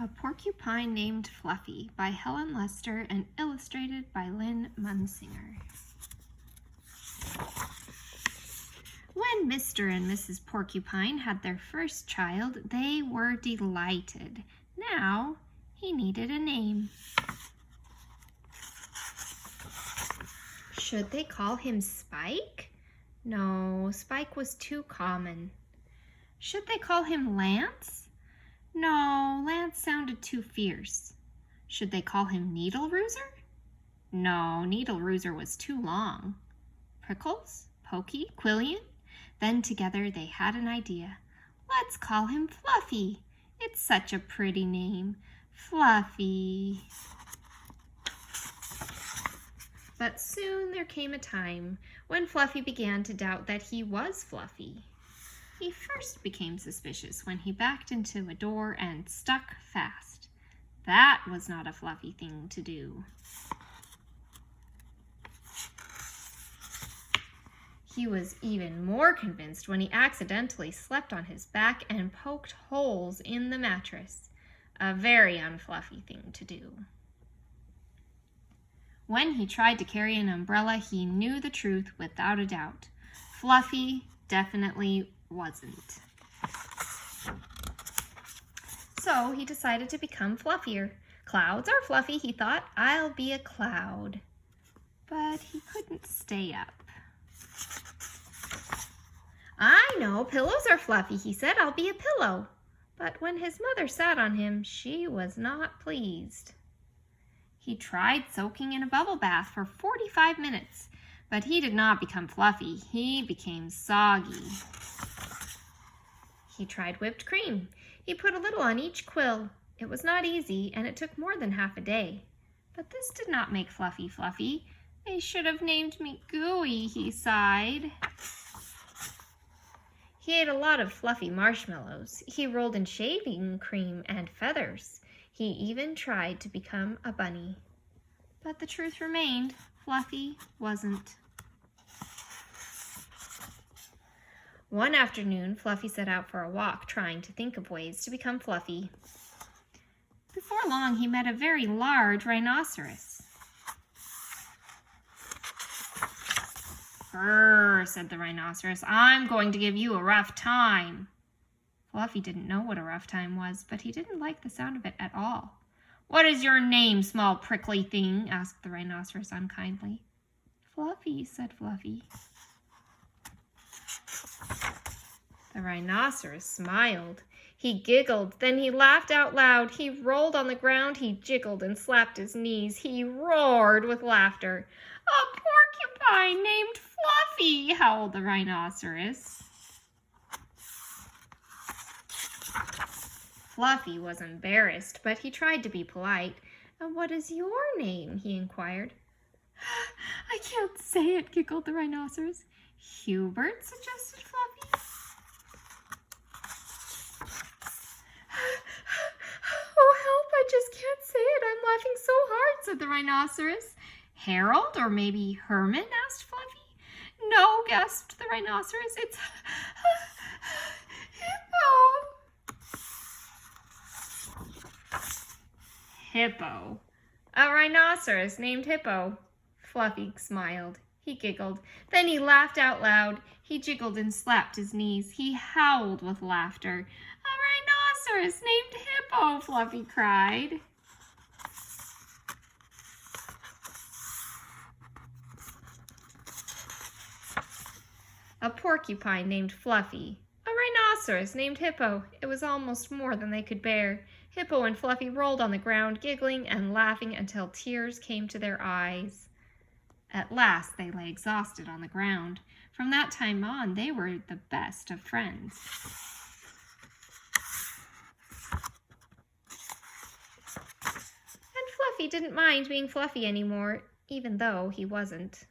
A Porcupine Named Fluffy by Helen Lester and illustrated by Lynn Munsinger. When Mr. and Mrs. Porcupine had their first child, they were delighted. Now he needed a name. Should they call him Spike? No, Spike was too common. Should they call him Lance? No, Lance sounded too fierce. Should they call him Needle Rooser? No, Needle Rooser was too long. Prickles? Pokey? Quillian? Then together they had an idea. Let's call him Fluffy. It's such a pretty name. Fluffy. But soon there came a time when Fluffy began to doubt that he was Fluffy. He first became suspicious when he backed into a door and stuck fast. That was not a Fluffy thing to do. He was even more convinced when he accidentally slept on his back and poked holes in the mattress. A very unfluffy thing to do. When he tried to carry an umbrella, he knew the truth without a doubt. Fluffy definitely wasn't. So he decided to become fluffier. Clouds are fluffy, he thought. I'll be a cloud. But he couldn't stay up. I know, pillows are fluffy, he said. I'll be a pillow. But when his mother sat on him, she was not pleased. He tried soaking in a bubble bath for 45 minutes, but he did not become fluffy. He became soggy. He tried whipped cream. He put a little on each quill. It was not easy, and it took more than half a day. But this did not make Fluffy fluffy. They should have named me Gooey, he sighed. He ate a lot of fluffy marshmallows. He rolled in shaving cream and feathers. He even tried to become a bunny. But the truth remained, Fluffy wasn't. One afternoon, Fluffy set out for a walk, trying to think of ways to become fluffy. Before long, he met a very large rhinoceros. "Grrr," said the rhinoceros, "I'm going to give you a rough time." Fluffy didn't know what a rough time was, but he didn't like the sound of it at all. "What is your name, small prickly thing?" asked the rhinoceros unkindly. "Fluffy," said Fluffy. The rhinoceros smiled. He giggled, then he laughed out loud. He rolled on the ground, he jiggled and slapped his knees. He roared with laughter. "A porcupine named Fluffy," howled the rhinoceros. Fluffy was embarrassed, but he tried to be polite. "And what is your name?" he inquired. "I can't say it," giggled the rhinoceros. "Hubert," suggested Fluffy. "Oh, help, I just can't say it. I'm laughing so hard," said the rhinoceros. "Harold, or maybe Herman?" asked Fluffy. "No," gasped the rhinoceros. "It's Hippo." Hippo. A rhinoceros named Hippo. Fluffy smiled. He giggled. Then he laughed out loud. He jiggled and slapped his knees. He howled with laughter. "A rhinoceros named Hippo," Fluffy cried. A porcupine named Fluffy. A rhinoceros named Hippo. It was almost more than they could bear. Hippo and Fluffy rolled on the ground, giggling and laughing until tears came to their eyes. At last they lay exhausted on the ground. From that time on, they were the best of friends. And Fluffy didn't mind being Fluffy anymore, even though he wasn't.